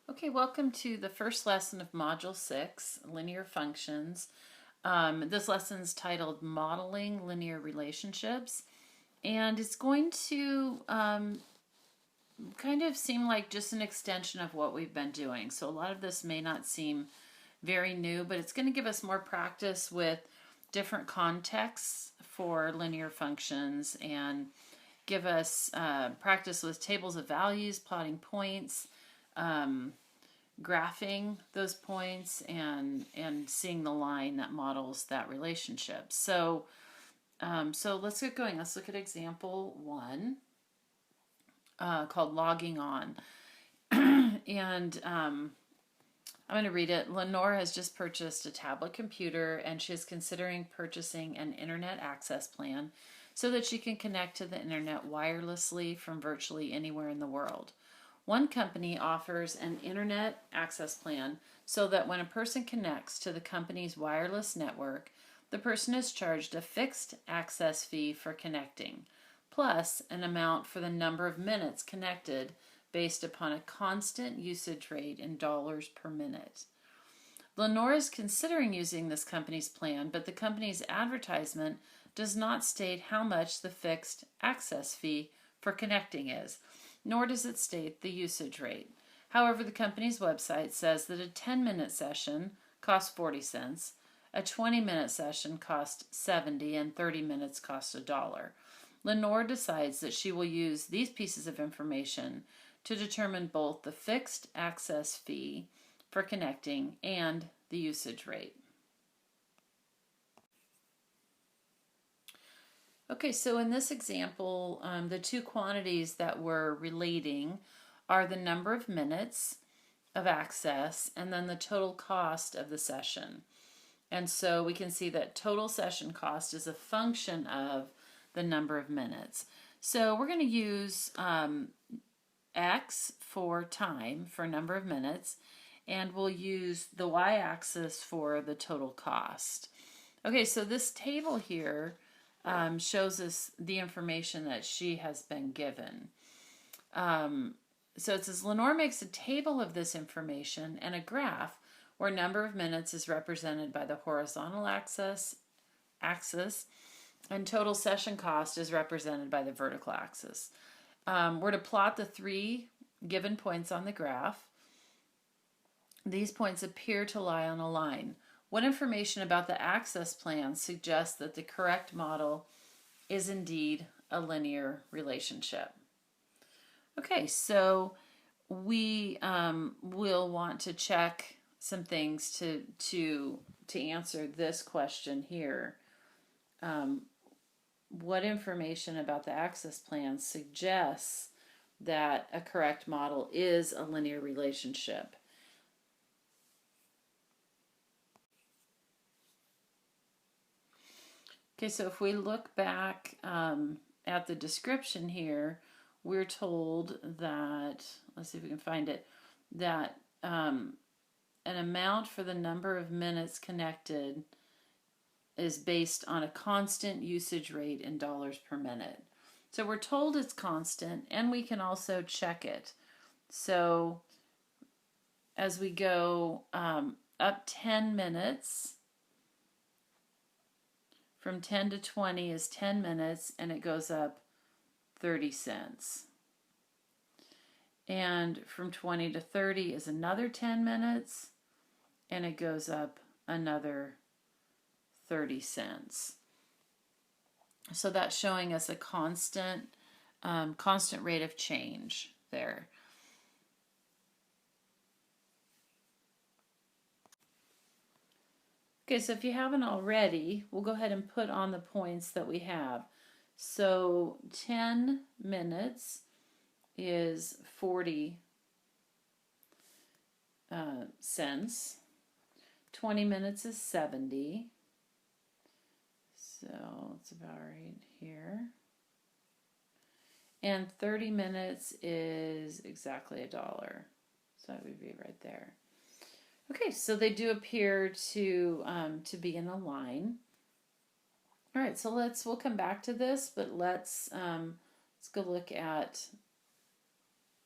Okay, welcome to the first lesson of Module 6, Linear Functions. This lesson is titled Modeling Linear Relationships, and it's going to kind of seem like just an extension of what we've been doing. So a lot of this may not seem very new, but it's going to give us more practice with different contexts for linear functions and give us practice with tables of values, plotting points, graphing those points, and seeing the line that models that relationship. So let's get going. Let's look at example 1 called logging on. And I'm going to read it. Lenore has just purchased a tablet computer and she is considering purchasing an internet access plan so that she can connect to the internet wirelessly from virtually anywhere in the world. One company offers an internet access plan so that when a person connects to the company's wireless network, the person is charged a fixed access fee for connecting, plus an amount for the number of minutes connected based upon a constant usage rate in dollars per minute. Lenore is considering using this company's plan, but the company's advertisement does not state how much the fixed access fee for connecting is, nor does it state the usage rate. However, the company's website says that a 10-minute session costs 40 cents, a 20-minute session costs 70, and 30 minutes costs $1. Lenore decides that she will use these pieces of information to determine both the fixed access fee for connecting and the usage rate. Okay, so in this example, the two quantities that we're relating are the number of minutes of access and then the total cost of the session. And so we can see that total session cost is a function of the number of minutes. So we're going to use X for time, for number of minutes, and we'll use the y-axis for the total cost. Okay, so this table here shows us the information that she has been given. So it says Lenore makes a table of this information and a graph where number of minutes is represented by the horizontal axis and total session cost is represented by the vertical axis. We're to plot the three given points on the graph. These points appear to lie on a line. What information about the access plan suggests that the correct model is indeed a linear relationship? Okay, so we will want to check some things to answer this question here. What information about the access plan suggests that a correct model is a linear relationship? Okay, so if we look back at the description here, we're told that, let's see if we can find it, that an amount for the number of minutes connected is based on a constant usage rate in dollars per minute. So we're told it's constant, and we can also check it. So as we go up 10 minutes, from 10 to 20 is 10 minutes, and it goes up 30 cents. And from 20 to 30 is another 10 minutes, and it goes up another 30 cents. So that's showing us a constant rate of change there. Okay, so if you haven't already, we'll go ahead and put on the points that we have. So 10 minutes is 40 cents. 20 minutes is 70. So it's about right here. And 30 minutes is exactly $1. So that would be right there. Okay, so they do appear to be in a line. All right, so we'll come back to this, but let's go look at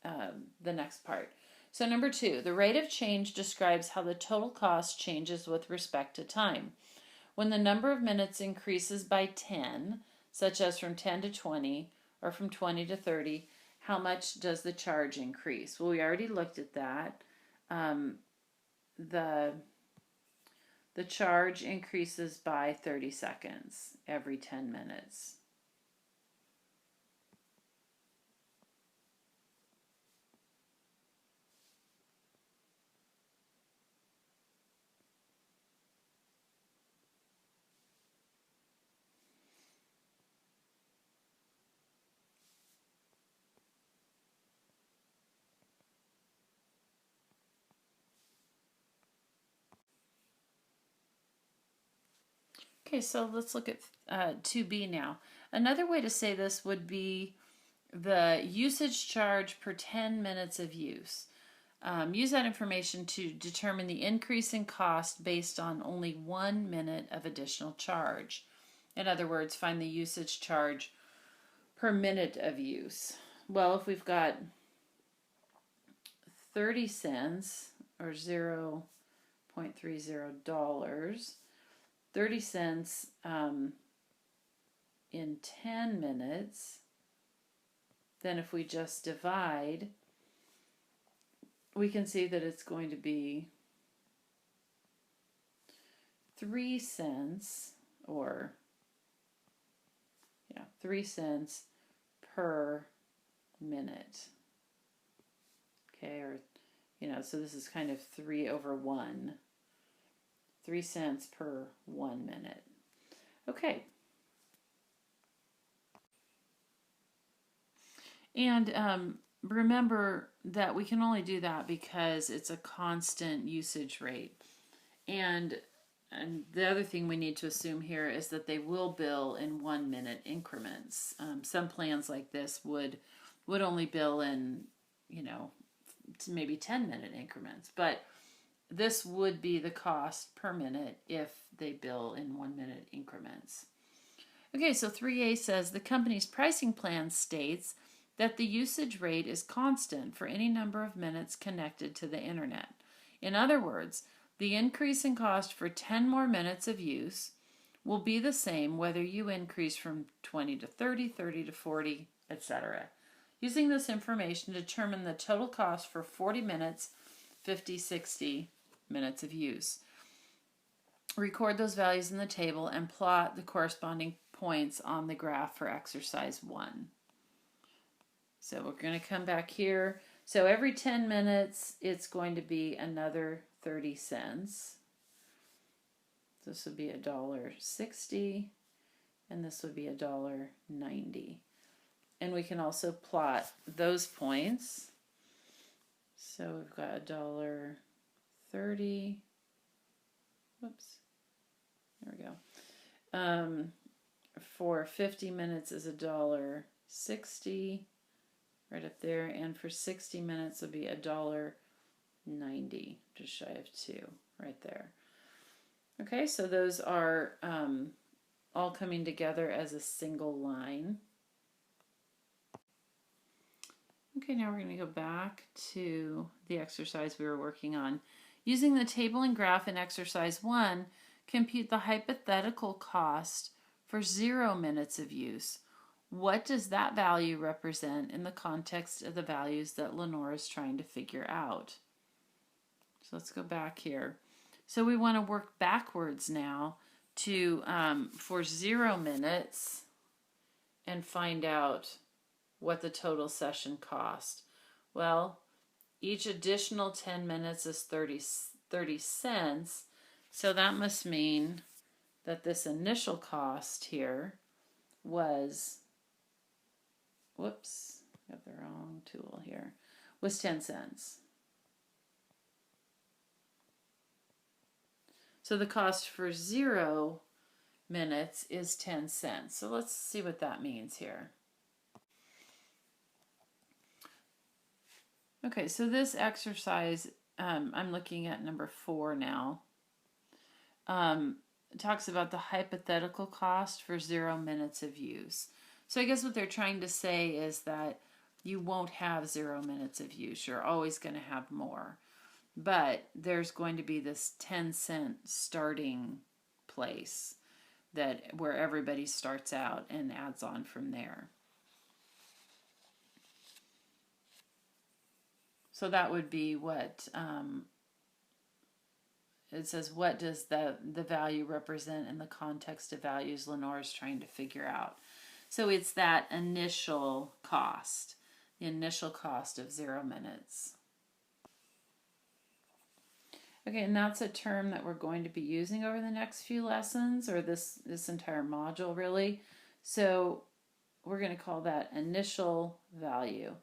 the next part. So number 2, the rate of change describes how the total cost changes with respect to time. When the number of minutes increases by 10, such as from 10 to 20 or from 20 to 30, how much does the charge increase? Well, we already looked at that. The charge increases by 30 seconds every 10 minutes. Okay, so let's look at 2B now. Another way to say this would be the usage charge per 10 minutes of use. Use that information to determine the increase in cost based on only 1 minute of additional charge. In other words, find the usage charge per minute of use. Well, if we've got 30 cents or $0.30, 30 cents in 10 minutes, then if we just divide, we can see that it's going to be 3 cents, or 3 cents per minute. Okay, or so this is kind of 3 over 1. 3 cents per 1 minute. Okay. And remember that we can only do that because it's a constant usage rate. And the other thing we need to assume here is that they will bill in 1 minute increments. Some plans like this would only bill in, maybe 10-minute increments. But this would be the cost per minute if they bill in 1 minute increments. Okay, so 3A says the company's pricing plan states that the usage rate is constant for any number of minutes connected to the internet. In other words, the increase in cost for 10 more minutes of use will be the same whether you increase from 20 to 30, 30 to 40, etc. Using this information, determine the total cost for 40 minutes, 50, 60 minutes of use. Record those values in the table and plot the corresponding points on the graph for exercise 1. So we're going to come back here. So every 10 minutes, it's going to be another 30 cents. This would be $1.60, and this would be $1.90. And we can also plot those points. So we've got $1.30. Whoops. There we go. For 50 minutes is $1.60. Right up there, and for 60 minutes would be $1.90, just shy of 2, right there. Okay, so those are all coming together as a single line. Okay, now we're going to go back to the exercise we were working on. Using the table and graph in exercise 1, compute the hypothetical cost for 0 minutes of use. What does that value represent in the context of the values that Lenore is trying to figure out? So let's go back here. So we want to work backwards now to for 0 minutes and find out what the total session cost. Well, each additional 10 minutes is 30 cents. So that must mean that this initial cost here was, whoops, got the wrong tool here, was 10 cents. So the cost for 0 minutes is 10 cents. So let's see what that means here. Okay, so this exercise, I'm looking at number 4 now. It talks about the hypothetical cost for 0 minutes of use. So I guess what they're trying to say is that you won't have 0 minutes of use. You're always going to have more. But there's going to be this 10-cent starting place where everybody starts out and adds on from there. So that would be what it says, what does the value represent in the context of values Lenore is trying to figure out. So it's that initial cost, the initial cost of 0 minutes. Okay, and that's a term that we're going to be using over the next few lessons, or this entire module really. So we're going to call that initial value.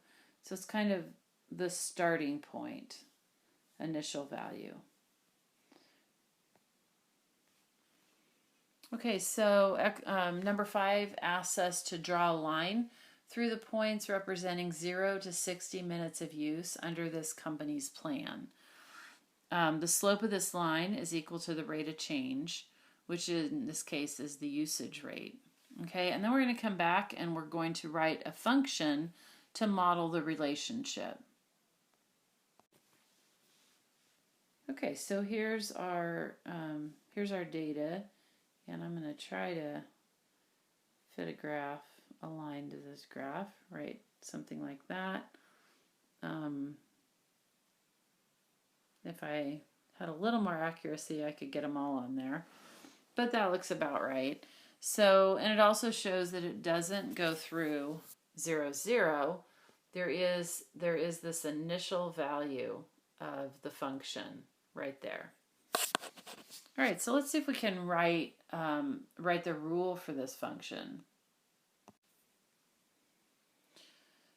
So it's kind of the starting point, initial value. Okay, so number 5 asks us to draw a line through the points representing 0 to 60 minutes of use under this company's plan. The slope of this line is equal to the rate of change, which in this case is the usage rate. Okay, and then we're going to come back and we're going to write a function to model the relationship. Okay, so here's our data, and I'm going to try to fit a graph aligned to this graph, right? Something like that. If I had a little more accuracy, I could get them all on there, but that looks about right. So, and it also shows that it doesn't go through 0, 0. There is this initial value of the function right there. All right, so let's see if we can write the rule for this function.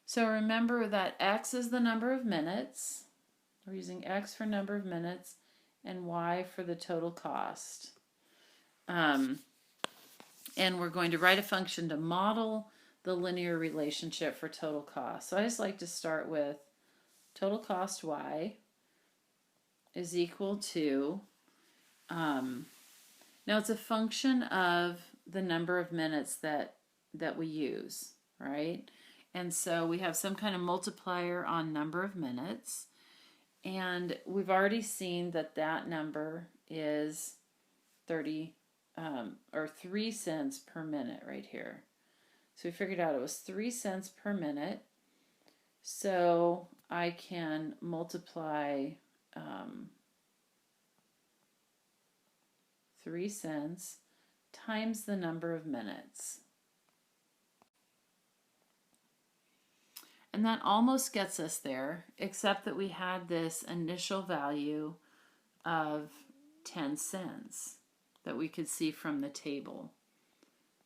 So remember that x is the number of minutes. We're using x for number of minutes and y for the total cost. And we're going to write a function to model the linear relationship for total cost. So I just like to start with total cost y is equal to, now it's a function of the number of minutes that we use, right? And so we have some kind of multiplier on number of minutes. And we've already seen that that number is 3 cents per minute right here. So we figured out it was 3 cents per minute. So I can multiply 3 cents times the number of minutes. And that almost gets us there, except that we had this initial value of 10 cents that we could see from the table.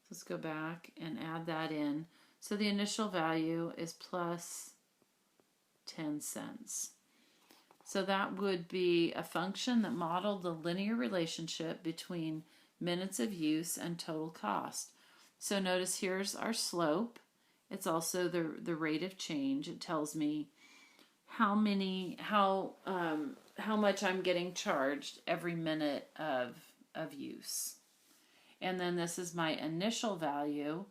So let's go back and add that in. So the initial value is plus 10 cents. So that would be a function that modeled the linear relationship between minutes of use and total cost. So notice here's our slope. It's also the rate of change. It tells me how much I'm getting charged every minute of use. And then this is my initial value.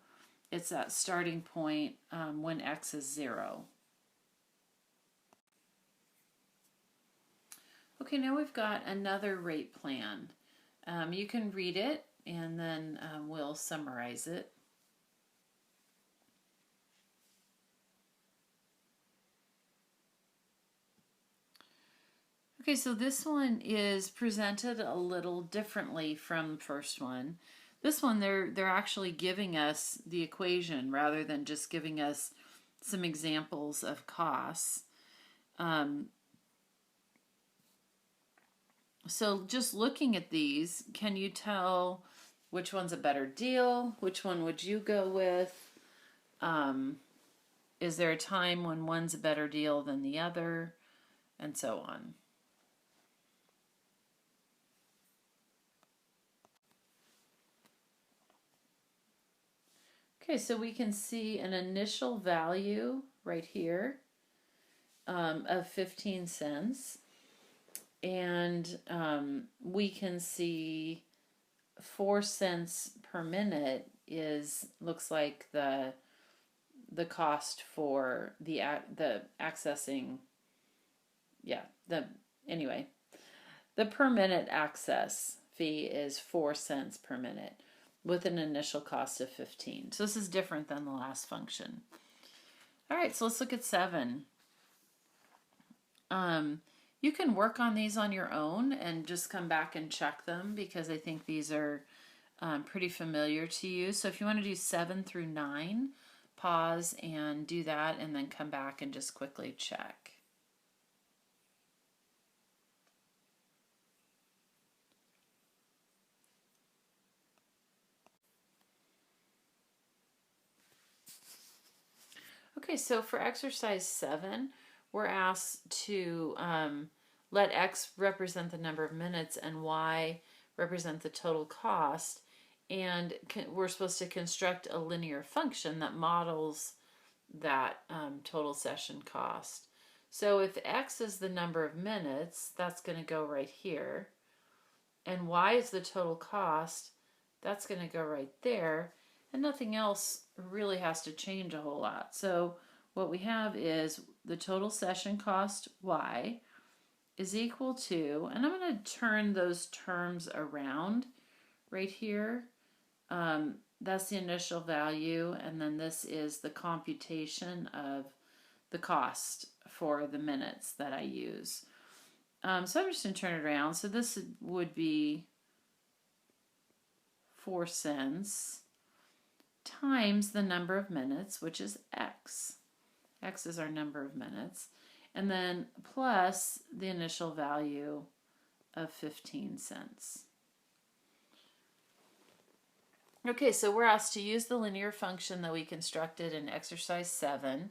It's that starting point when x is 0. Okay, now we've got another rate plan. You can read it and then we'll summarize it. Okay, so this one is presented a little differently from the first one. This one, they're actually giving us the equation rather than just giving us some examples of costs. So just looking at these, can you tell which one's a better deal? Which one would you go with? Is there a time when one's a better deal than the other? And so on. Okay, so we can see an initial value right here of 15 cents. And we can see 4 cents per minute looks like the the cost for the accessing, anyway, the per minute access fee is 4 cents per minute with an initial cost of 15. So this is different than the last function. All right, so let's look at 7. You can work on these on your own and just come back and check them because I think these are pretty familiar to you. So if you want to do 7 through 9, pause and do that and then come back and just quickly check. Okay, so for exercise 7, we're asked to let X represent the number of minutes and Y represent the total cost. And we're supposed to construct a linear function that models that total session cost. So if X is the number of minutes, that's going to go right here. And Y is the total cost, that's going to go right there. And nothing else really has to change a whole lot. So what we have is the total session cost, Y, is equal to, and I'm going to turn those terms around right here. That's the initial value, and then this is the computation of the cost for the minutes that I use. So I'm just going to turn it around. So this would be 4 cents times the number of minutes, which is X. X is our number of minutes. And then plus the initial value of 15 cents. Okay, so we're asked to use the linear function that we constructed in exercise 7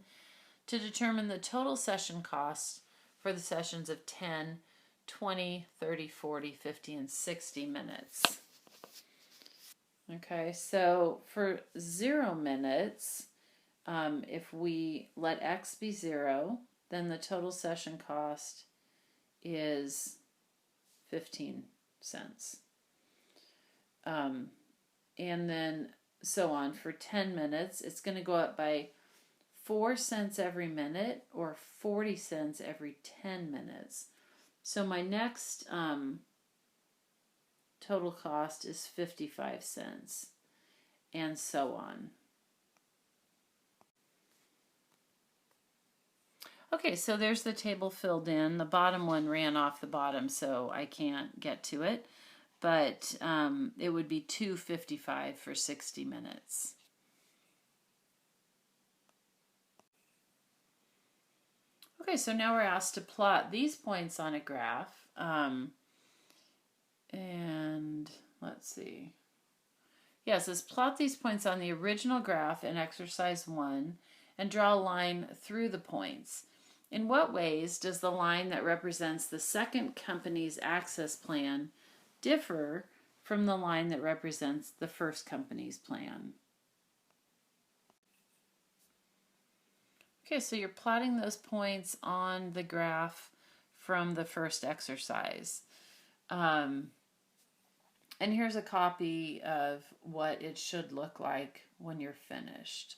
to determine the total session cost for the sessions of 10, 20, 30, 40, 50, and 60 minutes. Okay, so for 0 minutes, if we let X be 0, then the total session cost is 15 cents. And then so on. For 10 minutes, it's going to go up by 4 cents every minute or 40 cents every 10 minutes. So my next total cost is 55 cents, and so on. Okay, so there's the table filled in. The bottom one ran off the bottom, so I can't get to it. But it would be $2.55 for 60 minutes. Okay, so now we're asked to plot these points on a graph. And let's see. Yeah, it says plot these points on the original graph in exercise 1 and draw a line through the points. In what ways does the line that represents the second company's access plan differ from the line that represents the first company's plan? Okay, so you're plotting those points on the graph from the first exercise. And here's a copy of what it should look like when you're finished.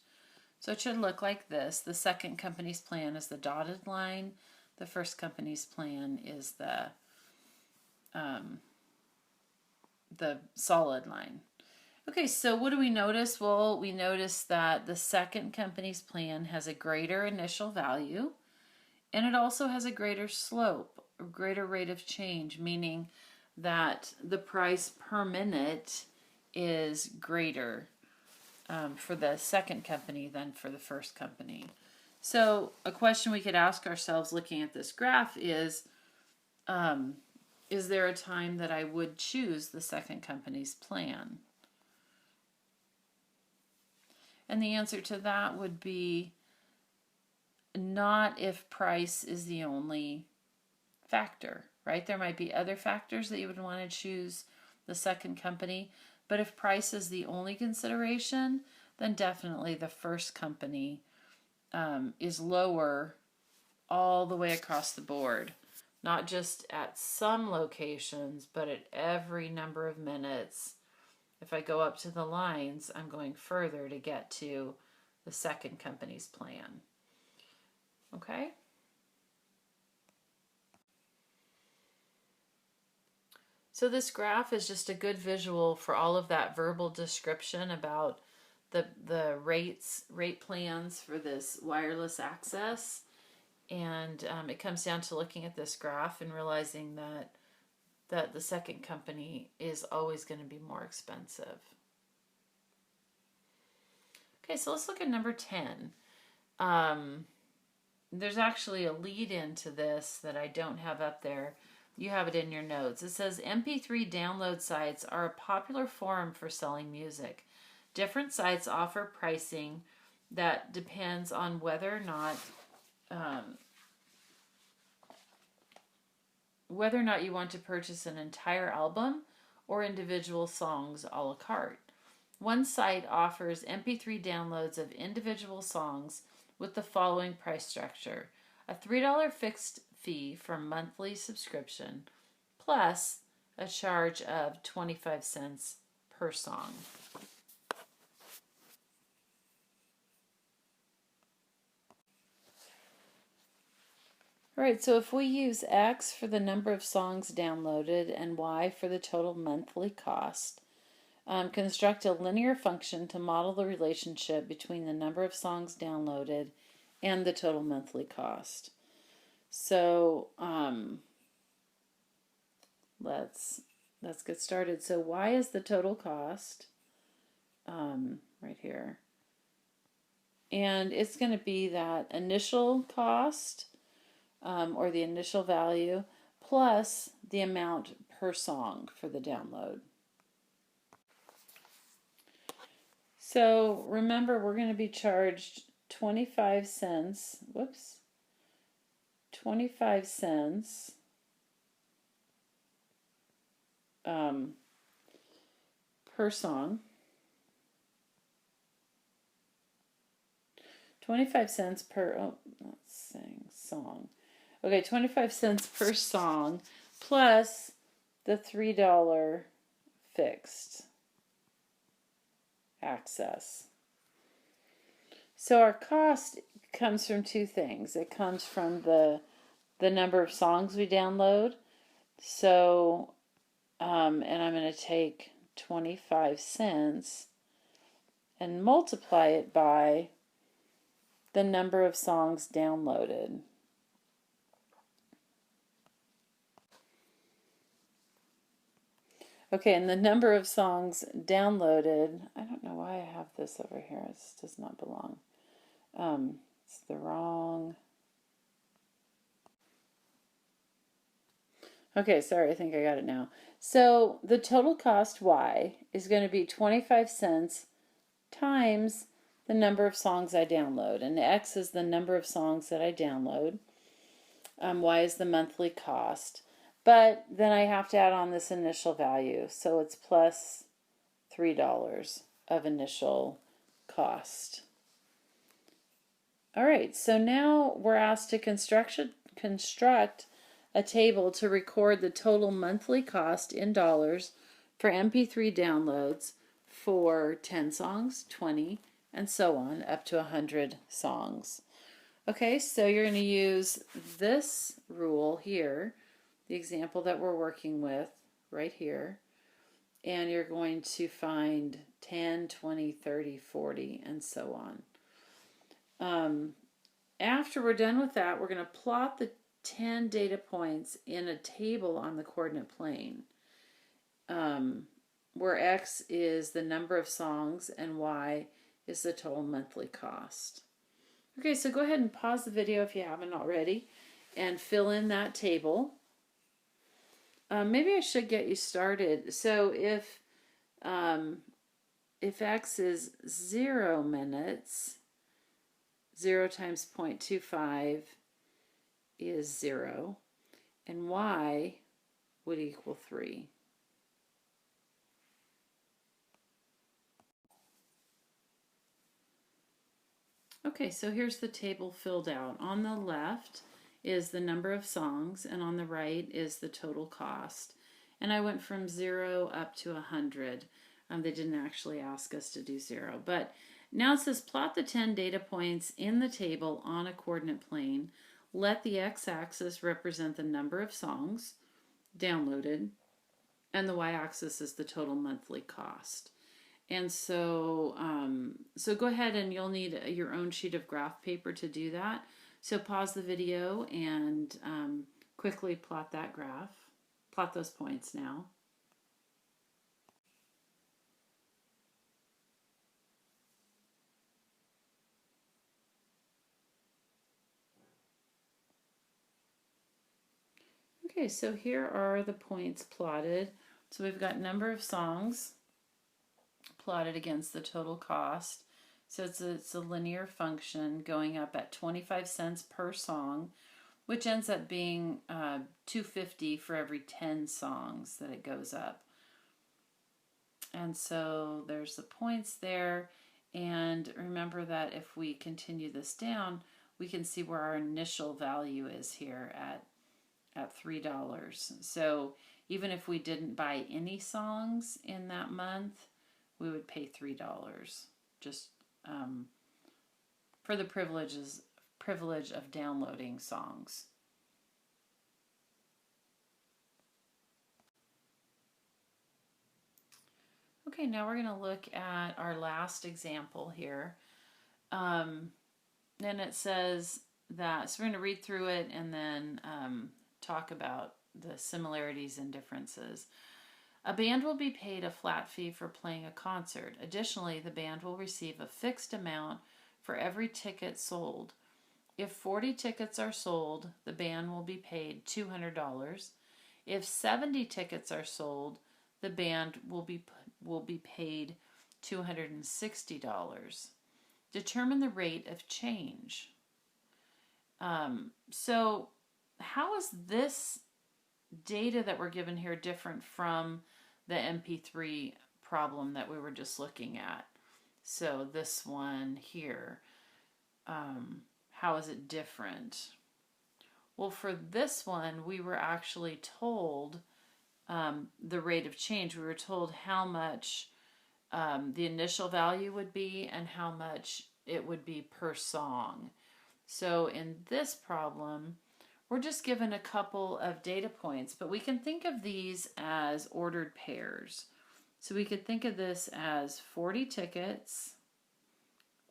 So it should look like this. The second company's plan is the dotted line. The first company's plan is the solid line. Okay, so what do we notice? Well, we notice that the second company's plan has a greater initial value, and it also has a greater slope, a greater rate of change, meaning that the price per minute is greater for the second company than for the first company. So a question we could ask ourselves looking at this graph is there a time that I would choose the second company's plan? And the answer to that would be not if price is the only factor, right? There might be other factors that you would want to choose the second company, but if price is the only consideration, then definitely the first company is lower all the way across the board. Not just at some locations, but at every number of minutes. If I go up to the lines, I'm going further to get to the second company's plan. Okay? So this graph is just a good visual for all of that verbal description about the rate plans for this wireless access. And it comes down to looking at this graph and realizing that the second company is always going to be more expensive. Okay, so let's look at number 10. There's actually a lead into this that I don't have up there. You have it in your notes. It says MP3 download sites are a popular forum for selling music. Different sites offer pricing that depends on whether or not you want to purchase an entire album or individual songs a la carte. One site offers MP3 downloads of individual songs with the following price structure: a $3 fixed fee for monthly subscription plus a charge of 25 cents per song. All right, so if we use X for the number of songs downloaded and Y for the total monthly cost, construct a linear function to model the relationship between the number of songs downloaded and the total monthly cost. So let's get started. So Y is the total cost, right here. And it's going to be that initial cost, or the initial value, plus the amount per song for the download. So remember, we're going to be charged 25 cents, 25 cents per song. 25 cents per, song. Okay, 25 cents per song plus the $3 fixed access. So our cost comes from two things. It comes from the number of songs we download. So, and I'm going to take 25 cents and multiply it by the number of songs downloaded. Okay, and the number of songs downloaded, I don't know why I have this over here. This does not belong. It's the wrong. Okay, sorry, I think I got it now. So the total cost, Y, is going to be 25 cents times the number of songs I download. And X is the number of songs that I download. Y is the monthly cost. But then I have to add on this initial value. So it's plus $3 of initial cost. All right, so now we're asked to construct a table to record the total monthly cost in dollars for MP3 downloads for 10 songs, 20, and so on, up to 100 songs. Okay, so you're going to use this rule here, the example that we're working with right here, and you're going to find 10, 20, 30, 40, and so on. After we're done with that, we're going to plot the 10 data points in a table on the coordinate plane, where X is the number of songs and Y is the total monthly cost. Okay, so go ahead and pause the video if you haven't already and fill in that table. Maybe I should get you started. So if X is 0 minutes, 0 times 0.25 is 0, and Y would equal 3. Okay, so here's the table filled out. On the left is the number of songs, and on the right is the total cost. And I went from 0 up to 100. They didn't actually ask us to do 0, but Now it says plot the 10 data points in the table on a coordinate plane. Let the x-axis represent the number of songs downloaded, and the y-axis is the total monthly cost. And so, so go ahead, and you'll need your own sheet of graph paper to do that. So pause the video and quickly plot that graph. Plot those points now. Okay, so here are the points plotted. So we've got number of songs plotted against the total cost. So it's a linear function going up at 25 cents per song, which ends up being $2.50 for every 10 songs that it goes up. And so there's the points there. And remember that if we continue this down, we can see where our initial value is here at $3. So even if we didn't buy any songs in that month, we would pay $3 just for the privilege of downloading songs. Okay, now we're going to look at our last example here. And it says that, so we're going to read through it and then talk about the similarities and differences. A band will be paid a flat fee for playing a concert. Additionally, the band will receive a fixed amount for every ticket sold. If 40 tickets are sold, the band will be paid $200. If 70 tickets are sold, the band will be paid $260. Determine the rate of change. So how is this data that we're given here different from the MP3 problem that we were just looking at? So this one here, how is it different? Well, for this one, we were actually told the rate of change. We were told how much the initial value would be and how much it would be per song. So in this problem, we're just given a couple of data points, but we can think of these as ordered pairs. So we could think of this as 40 tickets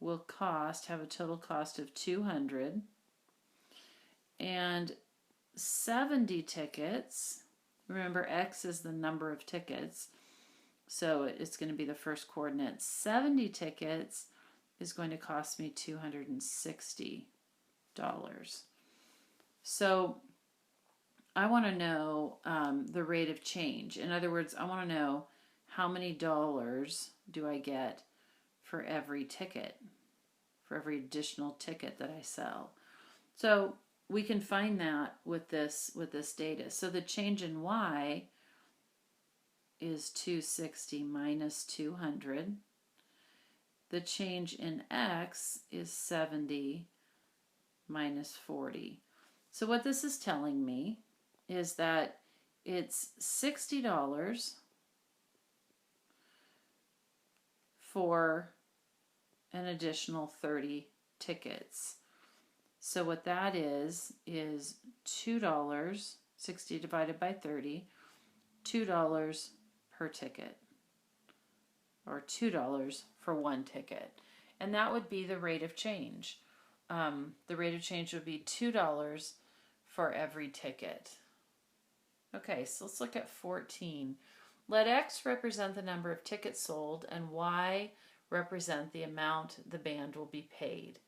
will have a total cost of $200, and 70 tickets, remember X is the number of tickets, so it's going to be the first coordinate. 70 tickets is going to cost me $260. So I want to know the rate of change. In other words, I want to know how many dollars do I get for every ticket, for every additional ticket that I sell. So we can find that with this data. So the change in Y is 260 minus 200. The change in X is 70 minus 40. So what this is telling me is that it's $60 for an additional 30 tickets. So what that is $2, 60 divided by 30, $2 per ticket, or $2 for one ticket. And that would be the rate of change. The rate of change would be $2 for every ticket. Okay, so let's look at 14. Let X represent the number of tickets sold and Y represent the amount the band will be paid.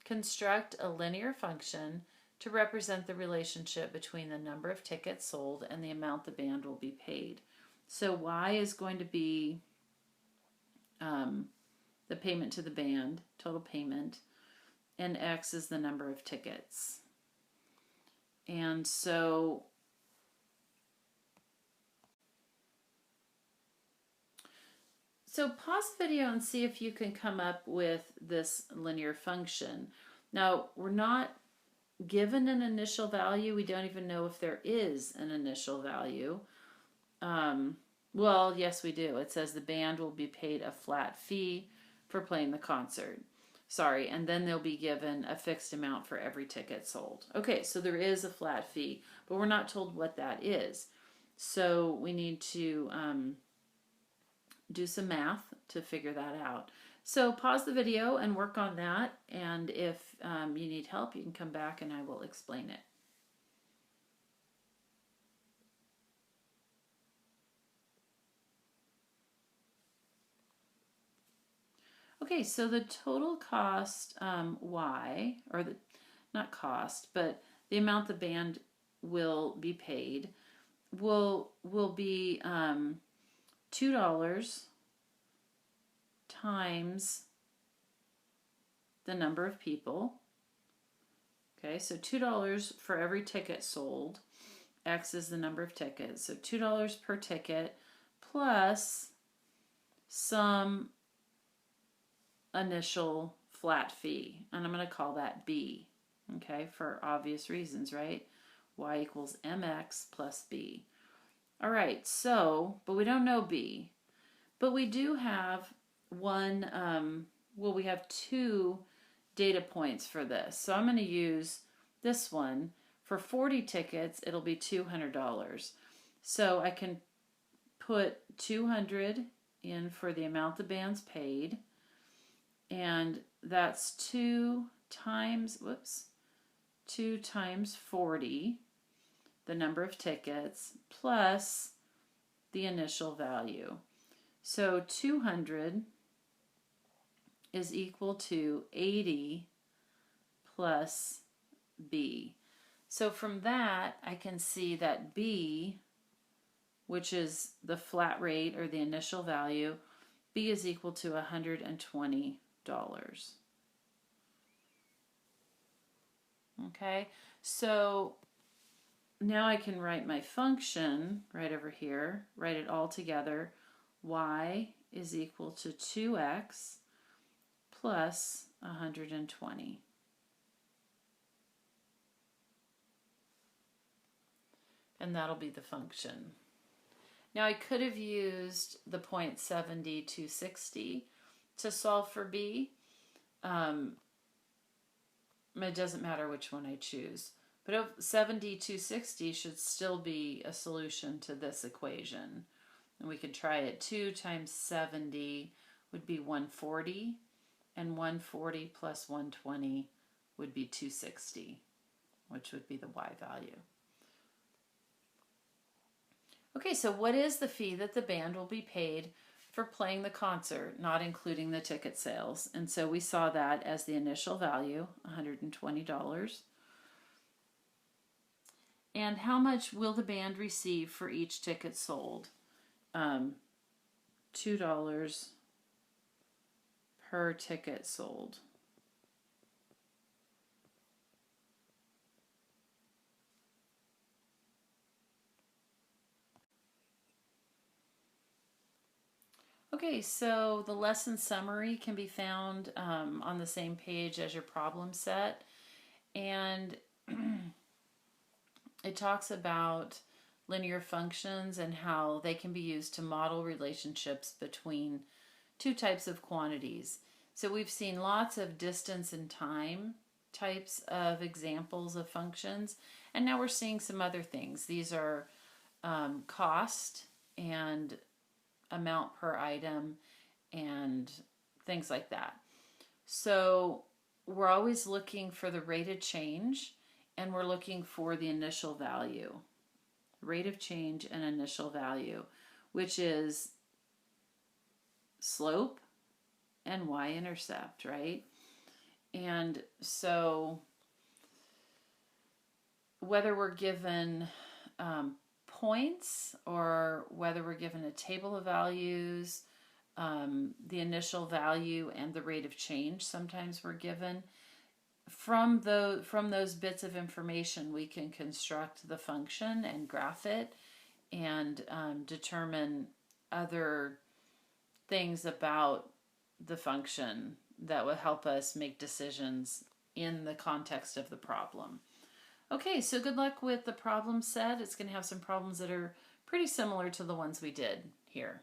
Construct a linear function to represent the relationship between the number of tickets sold and the amount the band will be paid. So Y is going to be the payment to the band, total payment, and X is the number of tickets. And so pause the video and see if you can come up with this linear function. Now, we're not given an initial value. We don't even know if there is an initial value. Well, yes, we do. It says the band will be paid a flat fee for playing the concert. Sorry, and then they'll be given a fixed amount for every ticket sold. Okay, so there is a flat fee, but we're not told what that is. So we need to do some math to figure that out. So pause the video and work on that. And if you need help, you can come back and I will explain it. Okay, so the total cost Y, or the not cost, but the amount the band will be paid will be $2 times the number of people. Okay, so $2 for every ticket sold. X is the number of tickets. So $2 per ticket plus some initial flat fee. And I'm going to call that B. Okay, for obvious reasons, right? Y equals mx plus b. All right, so, but we don't know b. But we do have one, we have two data points for this. So I'm going to use this one. For 40 tickets, it'll be $200. So I can put 200 in for the amount the band's paid. And that's 2 times 40, the number of tickets, plus the initial value. So 200 is equal to 80 plus B. So from that, I can see that B, which is the flat rate or the initial value, B is equal to $120. Okay, so now I can write my function right over here, write it all together. Y is equal to 2x plus 120. And that'll be the function. Now I could have used the point 70 to 60 to solve for B. It doesn't matter which one I choose. But 70 to 60 should still be a solution to this equation. And we could try it. 2 times 70 would be 140. And 140 plus 120 would be 260, which would be the Y value. Okay, so what is the fee that the band will be paid for playing the concert, not including the ticket sales? And so we saw that as the initial value, $120. And how much will the band receive for each ticket sold? $2 per ticket sold. Okay, so the lesson summary can be found on the same page as your problem set. And it talks about linear functions and how they can be used to model relationships between two types of quantities. So we've seen lots of distance and time types of examples of functions, and now we're seeing some other things. These are cost and amount per item and things like that. So we're always looking for the rate of change, and we're looking for the initial value. Rate of change and initial value, which is slope and y-intercept, right? And so whether we're given points or whether we're given a table of values, the initial value and the rate of change sometimes we're given. From those bits of information, we can construct the function and graph it and determine other things about the function that will help us make decisions in the context of the problem. Okay, so good luck with the problem set. It's going to have some problems that are pretty similar to the ones we did here.